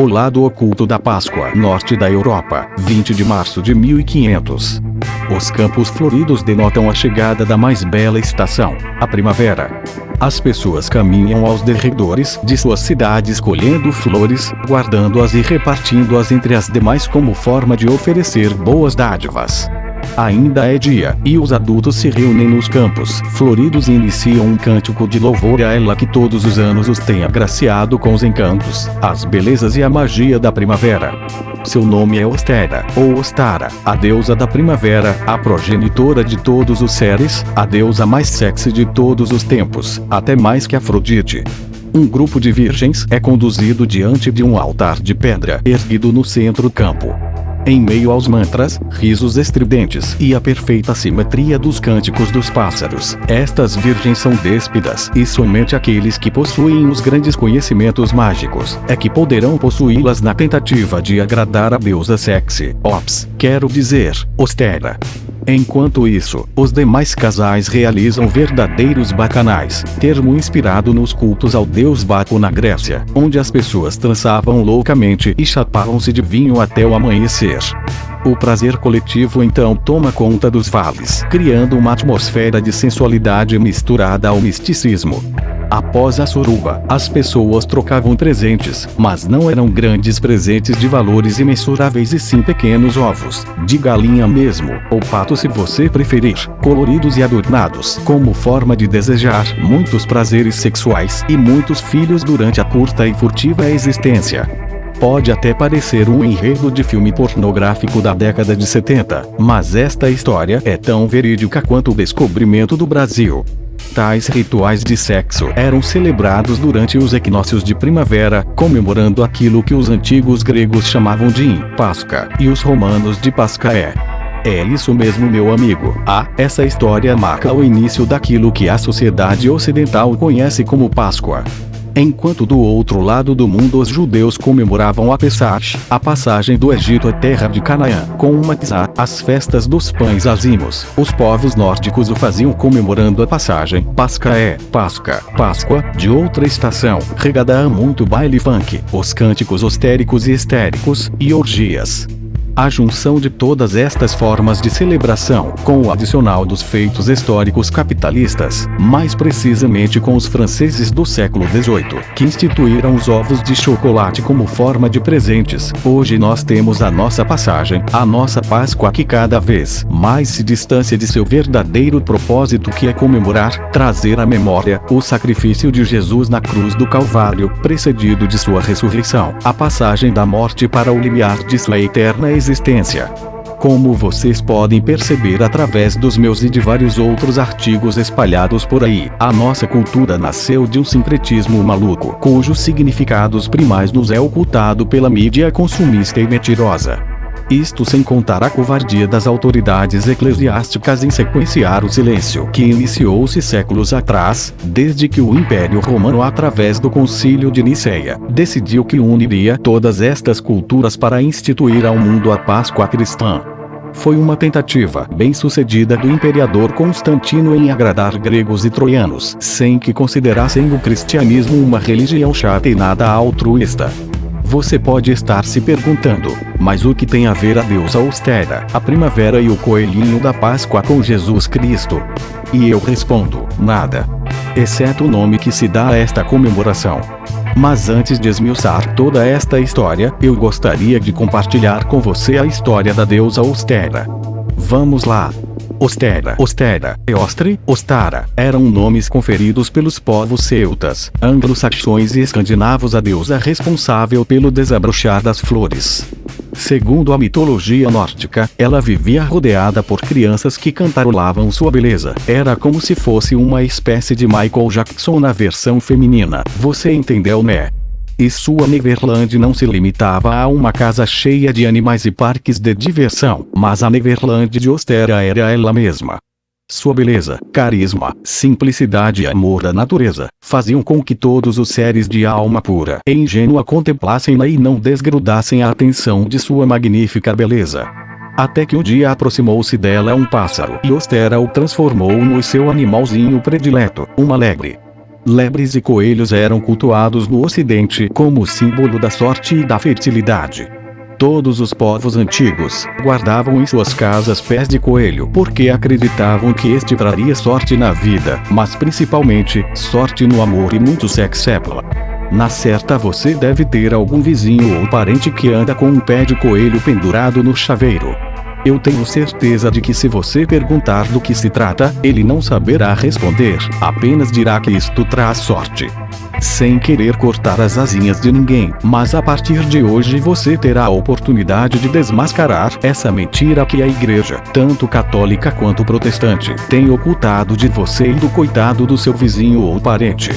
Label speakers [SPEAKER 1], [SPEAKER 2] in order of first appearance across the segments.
[SPEAKER 1] O lado oculto da Páscoa, norte da Europa, 20 de março de 1500. Os campos floridos denotam a chegada da mais bela estação, a primavera. As pessoas caminham aos derredores de suas cidades colhendo flores, guardando-as e repartindo-as entre as demais como forma de oferecer boas dádivas. Ainda é dia, e os adultos se reúnem nos campos floridos e iniciam um cântico de louvor a ela que todos os anos os tem agraciado com os encantos, as belezas e a magia da primavera. Seu nome é Ostara, ou Ostara, a deusa da primavera, a progenitora de todos os seres, a deusa mais sexy de todos os tempos, até mais que Afrodite. Um grupo de virgens é conduzido diante de um altar de pedra erguido no centro do campo. Em meio aos mantras, risos estridentes e a perfeita simetria dos cânticos dos pássaros, estas virgens são déspidas e somente aqueles que possuem os grandes conhecimentos mágicos é que poderão possuí-las na tentativa de agradar a deusa sexy, quero dizer, Ostara. Enquanto isso, os demais casais realizam verdadeiros bacanais, termo inspirado nos cultos ao deus Baco na Grécia, onde as pessoas trançavam loucamente e chapavam-se de vinho até o amanhecer. O prazer coletivo então toma conta dos vales, criando uma atmosfera de sensualidade misturada ao misticismo. Após a suruba, as pessoas trocavam presentes, mas não eram grandes presentes de valores imensuráveis e sim pequenos ovos, de galinha mesmo, ou pato se você preferir, coloridos e adornados, como forma de desejar muitos prazeres sexuais e muitos filhos durante a curta e furtiva existência. Pode até parecer um enredo de filme pornográfico da década de 70, mas esta história é tão verídica quanto o descobrimento do Brasil. Tais rituais de sexo eram celebrados durante os equinócios de primavera, comemorando aquilo que os antigos gregos chamavam de Páscoa, e os romanos de Pascaé. É isso mesmo, meu amigo. Essa história marca o início daquilo que a sociedade ocidental conhece como Páscoa. Enquanto do outro lado do mundo os judeus comemoravam a Pesach, a passagem do Egito à terra de Canaã, com uma Matzah, as festas dos pães azimos, os povos nórdicos o faziam comemorando a passagem, Pascaé, Páscoa, de outra estação, regada a muito baile funk, os cânticos histéricos e histéricos, e orgias. A junção de todas estas formas de celebração, com o adicional dos feitos históricos capitalistas, mais precisamente com os franceses do século XVIII, que instituíram os ovos de chocolate como forma de presentes, hoje nós temos a nossa passagem, a nossa Páscoa que cada vez mais se distancia de seu verdadeiro propósito, que é comemorar, trazer à memória, o sacrifício de Jesus na cruz do Calvário, precedido de sua ressurreição, a passagem da morte para o limiar de sua eterna existência. Como vocês podem perceber através dos meus e de vários outros artigos espalhados por aí, a nossa cultura nasceu de um sincretismo maluco, cujos significados primais nos é ocultado pela mídia consumista e mentirosa. Isto sem contar a covardia das autoridades eclesiásticas em sequenciar o silêncio que iniciou-se séculos atrás, desde que o Império Romano, através do Concílio de Niceia, decidiu que uniria todas estas culturas para instituir ao mundo a Páscoa cristã. Foi uma tentativa bem-sucedida do imperador Constantino em agradar gregos e troianos, sem que considerassem o cristianismo uma religião chata e nada altruísta. Você pode estar se perguntando, mas o que tem a ver a deusa Ostara, a primavera e o coelhinho da Páscoa com Jesus Cristo? E eu respondo, nada. Exceto o nome que se dá a esta comemoração. Mas antes de esmiuçar toda esta história, eu gostaria de compartilhar com você a história da deusa Ostara. Vamos lá. Ostara, Eostre, Ostara, eram nomes conferidos pelos povos celtas, anglo-saxões e escandinavos à deusa responsável pelo desabrochar das flores. Segundo a mitologia nórdica, ela vivia rodeada por crianças que cantarolavam sua beleza. Era como se fosse uma espécie de Michael Jackson na versão feminina. Você entendeu, né? E sua Neverland não se limitava a uma casa cheia de animais e parques de diversão, mas a Neverland de Ostara era ela mesma. Sua beleza, carisma, simplicidade e amor da natureza faziam com que todos os seres de alma pura e ingênua contemplassem-na e não desgrudassem a atenção de sua magnífica beleza. Até que um dia aproximou-se dela um pássaro e Ostara o transformou no seu animalzinho predileto, uma alegre. Lebres e coelhos eram cultuados no Ocidente como símbolo da sorte e da fertilidade. Todos os povos antigos guardavam em suas casas pés de coelho porque acreditavam que este traria sorte na vida, mas principalmente, sorte no amor e muito sex appeal. Na certa você deve ter algum vizinho ou parente que anda com um pé de coelho pendurado no chaveiro. Eu tenho certeza de que se você perguntar do que se trata, ele não saberá responder, apenas dirá que isto traz sorte. Sem querer cortar as asinhas de ninguém, mas a partir de hoje você terá a oportunidade de desmascarar essa mentira que a igreja, tanto católica quanto protestante, tem ocultado de você e do coitado do seu vizinho ou parente.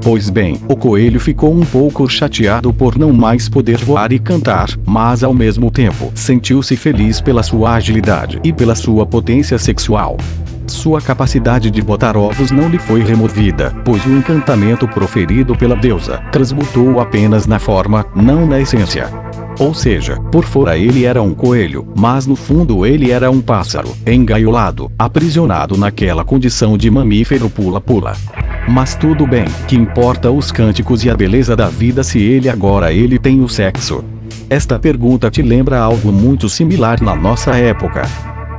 [SPEAKER 1] Pois bem, o coelho ficou um pouco chateado por não mais poder voar e cantar, mas ao mesmo tempo sentiu-se feliz pela sua agilidade e pela sua potência sexual. Sua capacidade de botar ovos não lhe foi removida, pois o encantamento proferido pela deusa transmutou apenas na forma, não na essência. Ou seja, por fora ele era um coelho, mas no fundo ele era um pássaro, engaiolado, aprisionado naquela condição de mamífero pula-pula. Mas tudo bem, que importa os cânticos e a beleza da vida se ele tem o sexo? Esta pergunta te lembra algo muito similar na nossa época.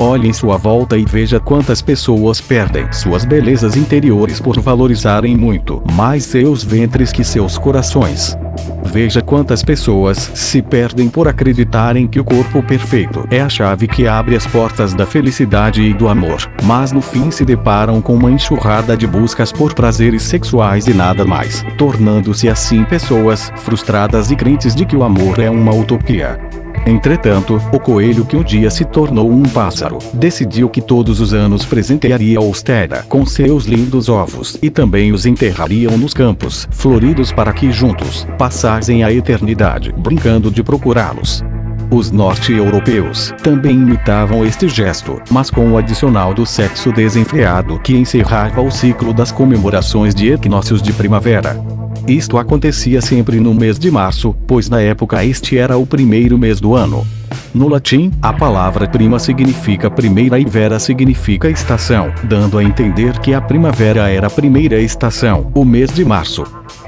[SPEAKER 1] Olhe em sua volta e veja quantas pessoas perdem suas belezas interiores por valorizarem muito mais seus ventres que seus corações. Veja quantas pessoas se perdem por acreditarem que o corpo perfeito é a chave que abre as portas da felicidade e do amor, mas no fim se deparam com uma enxurrada de buscas por prazeres sexuais e nada mais, tornando-se assim pessoas frustradas e crentes de que o amor é uma utopia. Entretanto, o coelho que um dia se tornou um pássaro, decidiu que todos os anos presentearia Ostera com seus lindos ovos e também os enterrariam nos campos floridos para que juntos passassem a eternidade brincando de procurá-los. Os norte-europeus também imitavam este gesto, mas com o adicional do sexo desenfreado que encerrava o ciclo das comemorações de equinócios de primavera. Isto acontecia sempre no mês de março, pois na época este era o primeiro mês do ano. No latim, a palavra prima significa primeira e vera significa estação, dando a entender que a primavera era a primeira estação, o mês de março.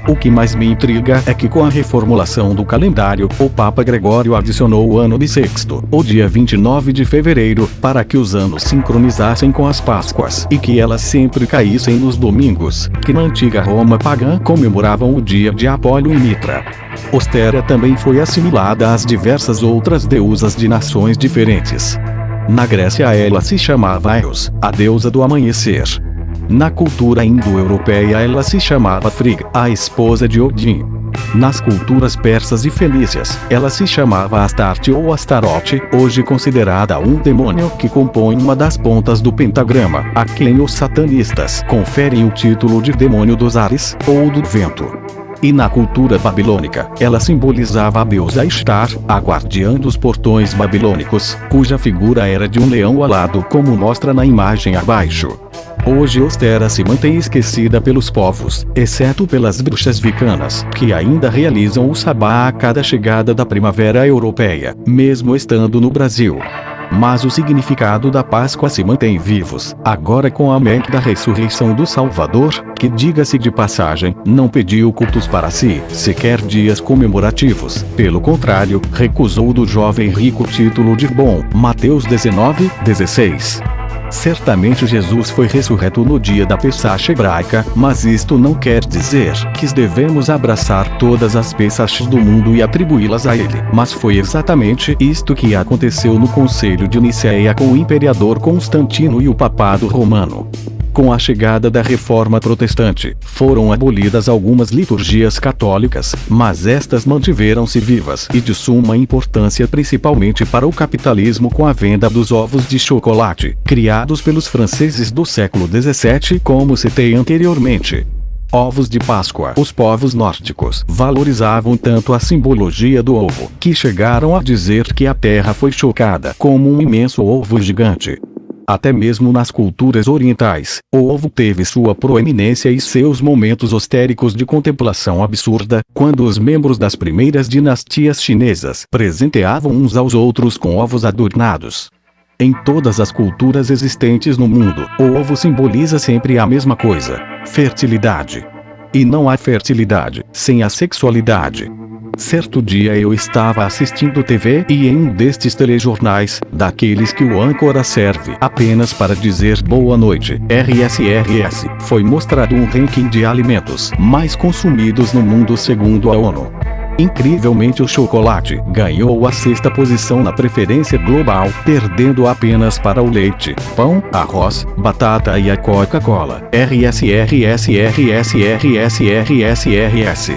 [SPEAKER 1] O que mais me intriga é que com a reformulação do calendário, o Papa Gregório adicionou o ano bissexto, o dia 29 de fevereiro, para que os anos sincronizassem com as Páscoas e que elas sempre caíssem nos domingos, que na antiga Roma pagã comemoravam o dia de Apolo e Mitra. Ostera também foi assimilada às diversas outras deusas de nações diferentes. Na Grécia ela se chamava Eos, a deusa do amanhecer. Na cultura indo-europeia ela se chamava Frigga, a esposa de Odin. Nas culturas persas e fenícias, ela se chamava Astarte ou Astarote, hoje considerada um demônio que compõe uma das pontas do pentagrama, a quem os satanistas conferem o título de demônio dos ares, ou do vento. E na cultura babilônica, ela simbolizava a deusa Ishtar, a guardiã dos portões babilônicos, cuja figura era de um leão alado como mostra na imagem abaixo. Hoje Ostera se mantém esquecida pelos povos, exceto pelas bruxas wicanas, que ainda realizam o sabá a cada chegada da primavera europeia, mesmo estando no Brasil. Mas o significado da Páscoa se mantém vivos, agora com a mente da ressurreição do Salvador, que, diga-se de passagem, não pediu cultos para si, sequer dias comemorativos. Pelo contrário, recusou do jovem rico o título de bom. Mateus 19:16. Certamente Jesus foi ressurreto no dia da Pessach hebraica, mas isto não quer dizer que devemos abraçar todas as Pessachs do mundo e atribuí-las a ele. Mas foi exatamente isto que aconteceu no Concílio de Nicéia com o imperador Constantino e o papado romano. Com a chegada da Reforma Protestante, foram abolidas algumas liturgias católicas, mas estas mantiveram-se vivas e de suma importância principalmente para o capitalismo com a venda dos ovos de chocolate, criados pelos franceses do século XVII, como citei anteriormente. Ovos de Páscoa. Os povos nórdicos valorizavam tanto a simbologia do ovo, que chegaram a dizer que a terra foi chocada como um imenso ovo gigante. Até mesmo nas culturas orientais, o ovo teve sua proeminência e seus momentos histéricos de contemplação absurda, quando os membros das primeiras dinastias chinesas presenteavam uns aos outros com ovos adornados. Em todas as culturas existentes no mundo, o ovo simboliza sempre a mesma coisa: fertilidade. E não há fertilidade sem a sexualidade. Certo dia eu estava assistindo TV e em um destes telejornais, daqueles que o âncora serve apenas para dizer boa noite, RSRS, foi mostrado um ranking de alimentos mais consumidos no mundo segundo a ONU. Incrivelmente o chocolate ganhou a sexta posição na preferência global, perdendo apenas para o leite, pão, arroz, batata e a Coca-Cola. RSRSRSRSRSRS.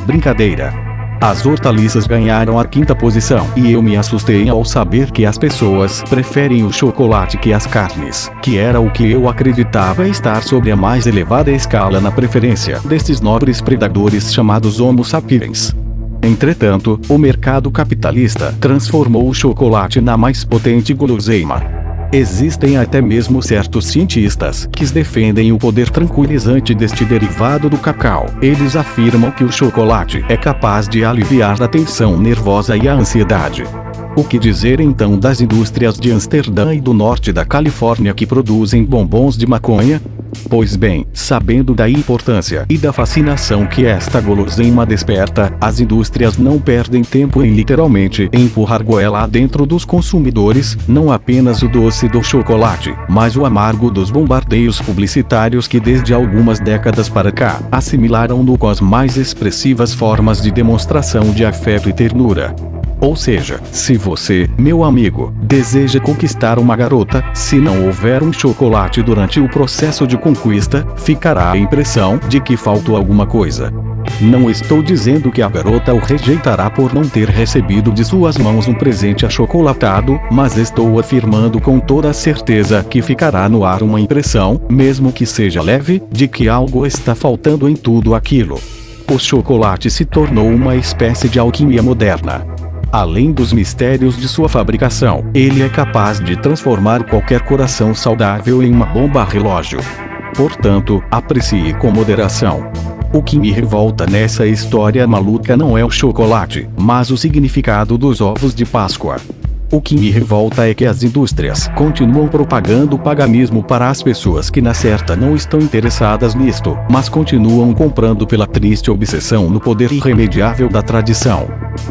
[SPEAKER 1] Brincadeira. As hortaliças ganharam a quinta posição e eu me assustei ao saber que as pessoas preferem o chocolate que as carnes, que era o que eu acreditava estar sobre a mais elevada escala na preferência destes nobres predadores chamados Homo sapiens. Entretanto, o mercado capitalista transformou o chocolate na mais potente guloseima. Existem até mesmo certos cientistas que defendem o poder tranquilizante deste derivado do cacau. Eles afirmam que o chocolate é capaz de aliviar a tensão nervosa e a ansiedade. O que dizer então das indústrias de Amsterdã e do norte da Califórnia que produzem bombons de maconha? Pois bem, sabendo da importância e da fascinação que esta guloseima desperta, as indústrias não perdem tempo em literalmente empurrar goela adentro dos consumidores, não apenas o doce do chocolate, mas o amargo dos bombardeios publicitários que desde algumas décadas para cá, assimilaram-no com as mais expressivas formas de demonstração de afeto e ternura. Ou seja, se você, meu amigo, deseja conquistar uma garota, se não houver um chocolate durante o processo de conquista, ficará a impressão de que faltou alguma coisa. Não estou dizendo que a garota o rejeitará por não ter recebido de suas mãos um presente achocolatado, mas estou afirmando com toda certeza que ficará no ar uma impressão, mesmo que seja leve, de que algo está faltando em tudo aquilo. O chocolate se tornou uma espécie de alquimia moderna. Além dos mistérios de sua fabricação, ele é capaz de transformar qualquer coração saudável em uma bomba relógio. Portanto, aprecie com moderação. O que me revolta nessa história maluca não é o chocolate, mas o significado dos ovos de Páscoa. O que me revolta é que as indústrias continuam propagando o paganismo para as pessoas que na certa não estão interessadas nisto, mas continuam comprando pela triste obsessão no poder irremediável da tradição.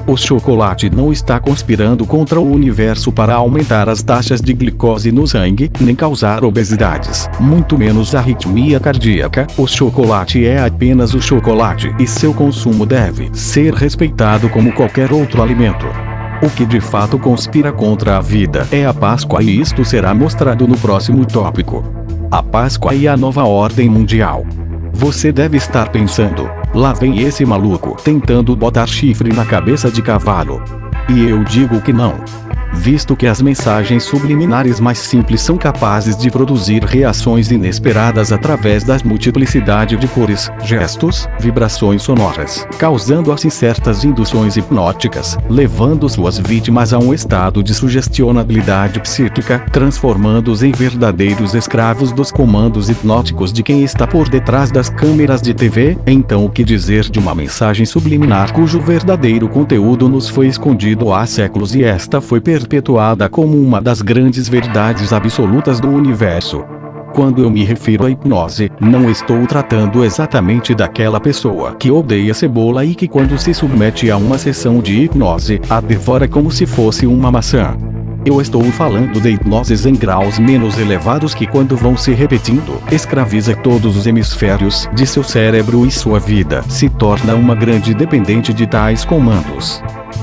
[SPEAKER 1] O chocolate não está conspirando contra o universo para aumentar as taxas de glicose no sangue, nem causar obesidades, muito menos arritmia cardíaca. O chocolate é apenas o chocolate e seu consumo deve ser respeitado como qualquer outro alimento. O que de fato conspira contra a vida é a Páscoa e isto será mostrado no próximo tópico. A Páscoa e a nova ordem mundial. Você deve estar pensando, lá vem esse maluco tentando botar chifre na cabeça de cavalo. E eu digo que não. Visto que as mensagens subliminares mais simples são capazes de produzir reações inesperadas através da multiplicidade de cores, gestos, vibrações sonoras, causando assim certas induções hipnóticas, levando suas vítimas a um estado de sugestionabilidade psíquica, transformando-os em verdadeiros escravos dos comandos hipnóticos de quem está por detrás das câmeras de TV, então o que dizer de uma mensagem subliminar cujo verdadeiro conteúdo nos foi escondido há séculos e esta foi perpetuada como uma das grandes verdades absolutas do universo. Quando eu me refiro à hipnose, não estou tratando exatamente daquela pessoa que odeia cebola e que quando se submete a uma sessão de hipnose, a devora como se fosse uma maçã. Eu estou falando de hipnoses em graus menos elevados que quando vão se repetindo, escraviza todos os hemisférios de seu cérebro e sua vida se torna uma grande dependente de tais comandos.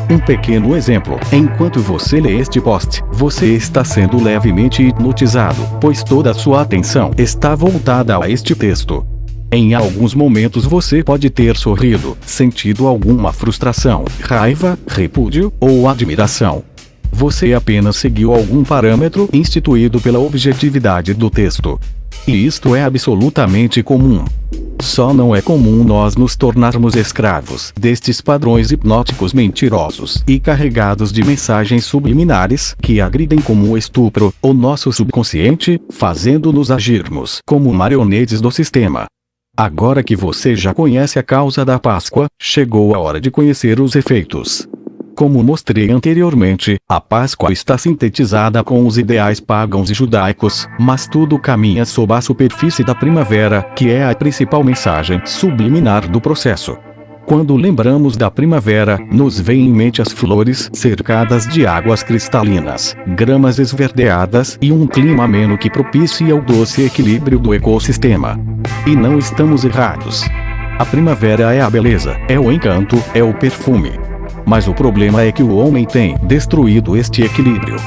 [SPEAKER 1] Um pequeno exemplo: enquanto você lê este post, você está sendo levemente hipnotizado, pois toda a sua atenção está voltada a este texto. Em alguns momentos você pode ter sorrido, sentido alguma frustração, raiva, repúdio ou admiração. Você apenas seguiu algum parâmetro instituído pela objetividade do texto. E isto é absolutamente comum. Só não é comum nós nos tornarmos escravos destes padrões hipnóticos mentirosos e carregados de mensagens subliminares que agridem como um estupro o nosso subconsciente, fazendo-nos agirmos como marionetes do sistema. Agora que você já conhece a causa da Páscoa, chegou a hora de conhecer os efeitos. Como mostrei anteriormente, a Páscoa está sintetizada com os ideais pagãos e judaicos, mas tudo caminha sob a superfície da primavera, que é a principal mensagem subliminar do processo. Quando lembramos da primavera, nos vêm em mente as flores cercadas de águas cristalinas, gramas esverdeadas e um clima ameno que propicia o doce equilíbrio do ecossistema. E não estamos errados. A primavera é a beleza, é o encanto, é o perfume. Mas o problema é que o homem tem destruído este equilíbrio.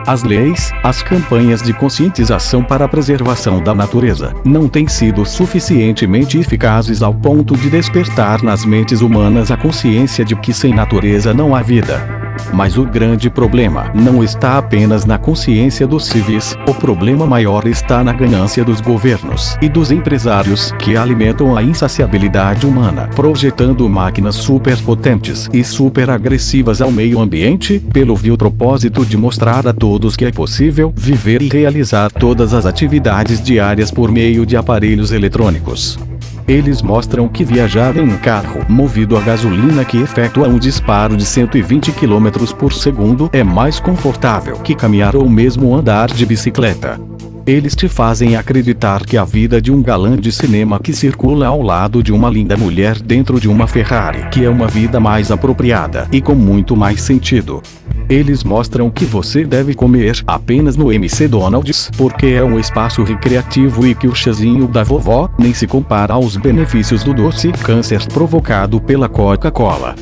[SPEAKER 1] As leis, as campanhas de conscientização para a preservação da natureza, não têm sido suficientemente eficazes ao ponto de despertar nas mentes humanas a consciência de que sem natureza não há vida. Mas o grande problema não está apenas na consciência dos civis, o problema maior está na ganância dos governos e dos empresários que alimentam a insaciabilidade humana, projetando máquinas superpotentes e superagressivas ao meio ambiente, pelo vil propósito de mostrar a todos que é possível viver e realizar todas as atividades diárias por meio de aparelhos eletrônicos. Eles mostram que viajar em um carro movido a gasolina que efetua um disparo de 120 km por segundo é mais confortável que caminhar ou mesmo andar de bicicleta. Eles te fazem acreditar que a vida de um galã de cinema que circula ao lado de uma linda mulher dentro de uma Ferrari, que é uma vida mais apropriada e com muito mais sentido. Eles mostram que você deve comer apenas no McDonald's, porque é um espaço recreativo e que o chazinho da vovó nem se compara aos benefícios do doce câncer provocado pela Coca-Cola.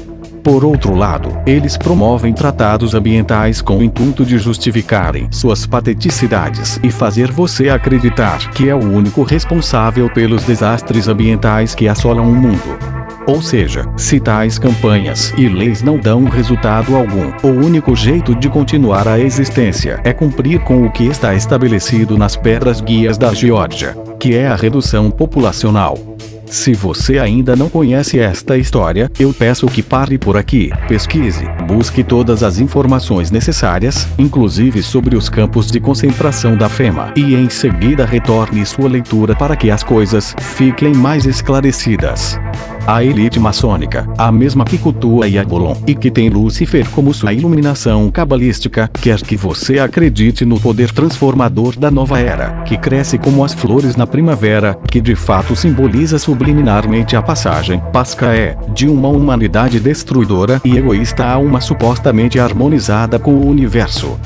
[SPEAKER 1] Por outro lado, eles promovem tratados ambientais com o intuito de justificarem suas pateticidades e fazer você acreditar que é o único responsável pelos desastres ambientais que assolam o mundo. Ou seja, se tais campanhas e leis não dão resultado algum, o único jeito de continuar a existência é cumprir com o que está estabelecido nas pedras guias da Geórgia, que é a redução populacional. Se você ainda não conhece esta história, eu peço que pare por aqui, pesquise, busque todas as informações necessárias, inclusive sobre os campos de concentração da FEMA, e em seguida retorne sua leitura para que as coisas fiquem mais esclarecidas. A elite maçônica, a mesma que cultua Yabolon e que tem Lúcifer como sua iluminação cabalística, quer que você acredite no poder transformador da nova era, que cresce como as flores na primavera, que de fato simboliza subliminarmente a passagem pascaé de uma humanidade destruidora e egoísta a uma supostamente harmonizada com o universo.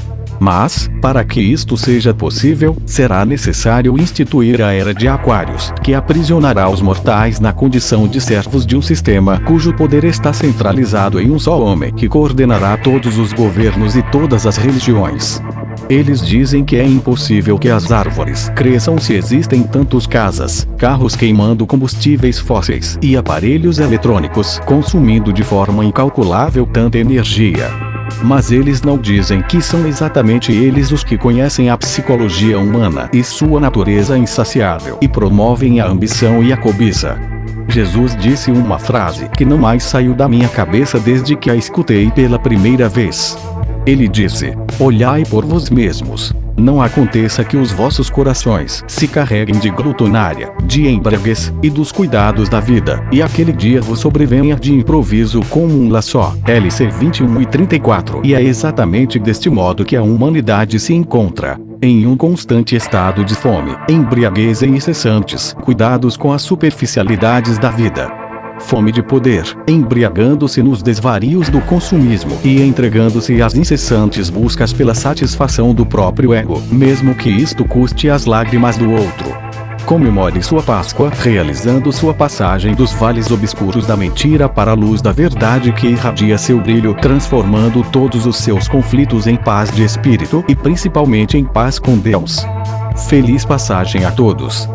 [SPEAKER 1] Mas, para que isto seja possível, será necessário instituir a Era de Aquários, que aprisionará os mortais na condição de servos de um sistema cujo poder está centralizado em um só homem que coordenará todos os governos e todas as religiões. Eles dizem que é impossível que as árvores cresçam se existem tantos casas, carros queimando combustíveis fósseis e aparelhos eletrônicos consumindo de forma incalculável tanta energia. Mas eles não dizem que são exatamente eles os que conhecem a psicologia humana e sua natureza insaciável e promovem a ambição e a cobiça. Jesus disse uma frase que não mais saiu da minha cabeça desde que a escutei pela primeira vez. Ele disse: olhai por vós mesmos. Não aconteça que os vossos corações se carreguem de glutonária, de embriaguez e dos cuidados da vida, e aquele dia vos sobrevenha de improviso como um laço. LC 21 e 34. E é exatamente deste modo que a humanidade se encontra. Em um constante estado de fome, embriaguez e incessantes cuidados com as superficialidades da vida. Fome de poder, embriagando-se nos desvarios do consumismo e entregando-se às incessantes buscas pela satisfação do próprio ego, mesmo que isto custe as lágrimas do outro. Comemore sua Páscoa realizando sua passagem dos vales obscuros da mentira para a luz da verdade que irradia seu brilho, transformando todos os seus conflitos em paz de espírito e principalmente em paz com Deus. Feliz passagem a todos.